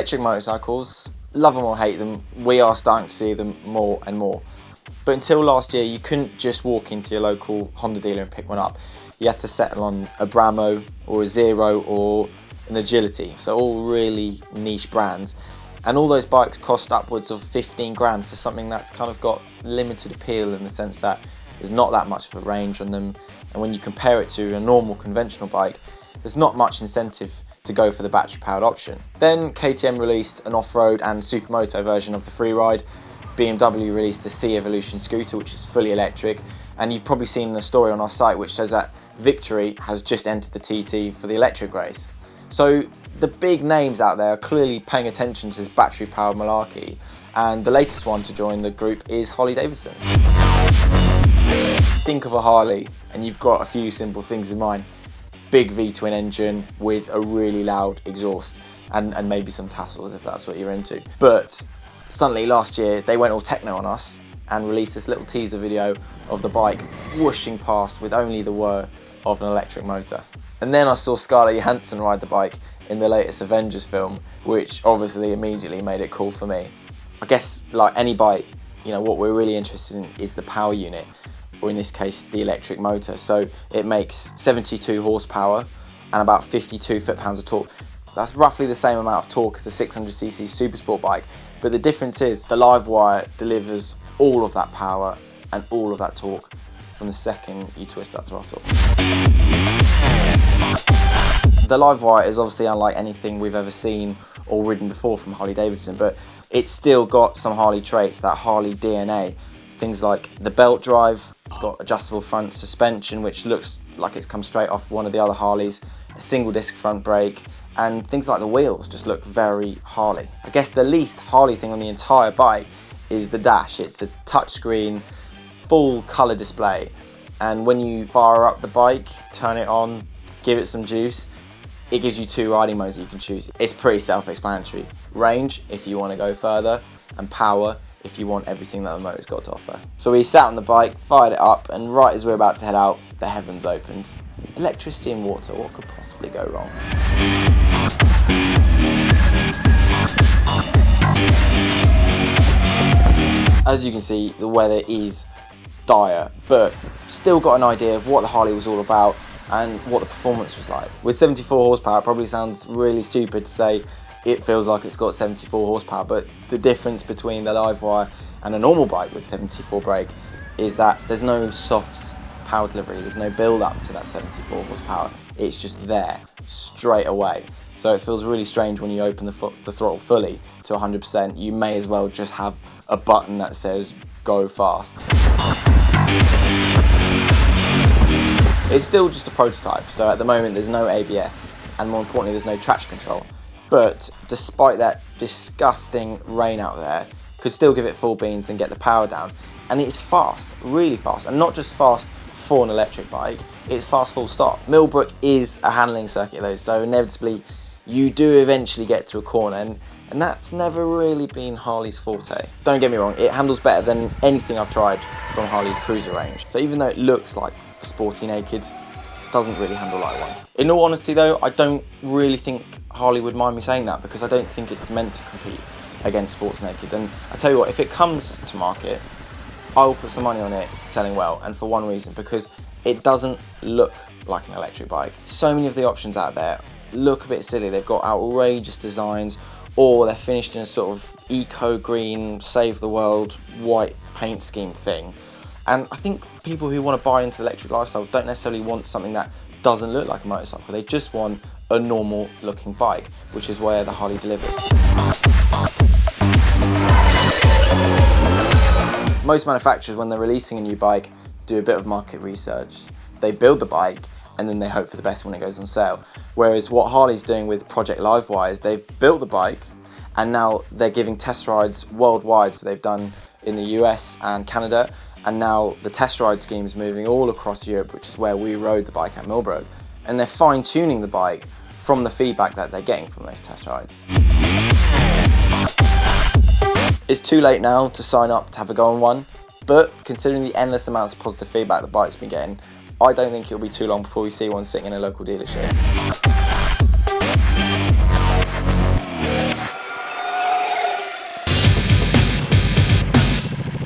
Electric motorcycles, love them or hate them, we are starting to see them more and more. But until last year, you couldn't just walk into your local Honda dealer and pick one up. You had to settle on a Bramo or a Zero or an Agility, so all really niche brands. And all those bikes cost upwards of 15 grand for something that's kind of got limited appeal in the sense that there's not that much of a range on them. And when you compare it to a normal conventional bike, there's not much incentive to go for the battery powered option. Then KTM released an off-road and supermoto version of the Freeride. BMW released the C Evolution scooter, which is fully electric. And you've probably seen a story on our site which says that Victory has just entered the TT for the electric race. So the big names out there are clearly paying attention to this battery powered malarkey, and the latest one to join the group is Harley Davidson. Think of a Harley and you've got a few simple things in mind. Big V-twin engine with a really loud exhaust and maybe some tassels if that's what you're into. But suddenly last year they went all techno on us and released this little teaser video of the bike whooshing past with only the whir of an electric motor. And then I saw Scarlett Johansson ride the bike in the latest Avengers film, which obviously immediately made it cool for me. I guess like any bike, you know, what we're really interested in is the power unit, or in this case, the electric motor. So it makes 72 horsepower and about 52 foot-pounds of torque. That's roughly the same amount of torque as a 600cc Supersport bike, but the difference is the Livewire delivers all of that power and all of that torque from the second you twist that throttle. The Livewire is obviously unlike anything we've ever seen or ridden before from Harley Davidson, but it's still got some Harley traits, that Harley DNA. Things like the belt drive, it's got adjustable front suspension, which looks like it's come straight off one of the other Harleys, a single disc front brake, and things like the wheels just look very Harley. I guess the least Harley thing on the entire bike is the dash. It's a touchscreen, full colour display, and when you fire up the bike, turn it on, give it some juice, it gives you two riding modes that you can choose. It's pretty self-explanatory. Range, if you want to go further, and power, if you want everything that the motor's got to offer. So we sat on the bike, fired it up, and right as we were about to head out, the heavens opened. Electricity and water, what could possibly go wrong? As you can see, the weather is dire, but still got an idea of what the Harley was all about and what the performance was like. With 74 horsepower, it probably sounds really stupid to say it feels like it's got 74 horsepower, but the difference between the Livewire and a normal bike with 74 brake is that there's no soft power delivery, there's no build up to that 74 horsepower, it's just there straight away. So it feels really strange when you open the throttle fully to 100%, you may as well just have a button that says go fast. It's still just a prototype, so at the moment there's no ABS, and more importantly there's no traction control. But despite that disgusting rain out there, could still give it full beans and get the power down. And it's fast, really fast, and not just fast for an electric bike, it's fast full stop. Millbrook is a handling circuit though, so inevitably you do eventually get to a corner, and that's never really been Harley's forte. Don't get me wrong, it handles better than anything I've tried from Harley's cruiser range. So even though it looks like a sporty naked, it doesn't really handle like one. In all honesty though, I don't really think Harley would mind me saying that, because I don't think it's meant to compete against sports naked. And I tell you what, if it comes to market, I will put some money on it selling well, and for one reason, because it doesn't look like an electric bike. So many of the options out there look a bit silly. They've got outrageous designs, or they're finished in a sort of eco-green, save the world, white paint scheme thing. And I think people who want to buy into the electric lifestyle don't necessarily want something that doesn't look like a motorcycle. They just want a normal looking bike, which is where the Harley delivers. Most manufacturers, when they're releasing a new bike, do a bit of market research. They build the bike and then they hope for the best when it goes on sale. Whereas what Harley's doing with Project Livewire is they've built the bike and now they're giving test rides worldwide. So they've done in the US and Canada, and now the test ride scheme is moving all across Europe, which is where we rode the bike at Millbrook. And they're fine-tuning the bike from the feedback that they're getting from those test rides. It's too late now to sign up to have a go on one, but considering the endless amounts of positive feedback the bike's been getting, I don't think it'll be too long before we see one sitting in a local dealership.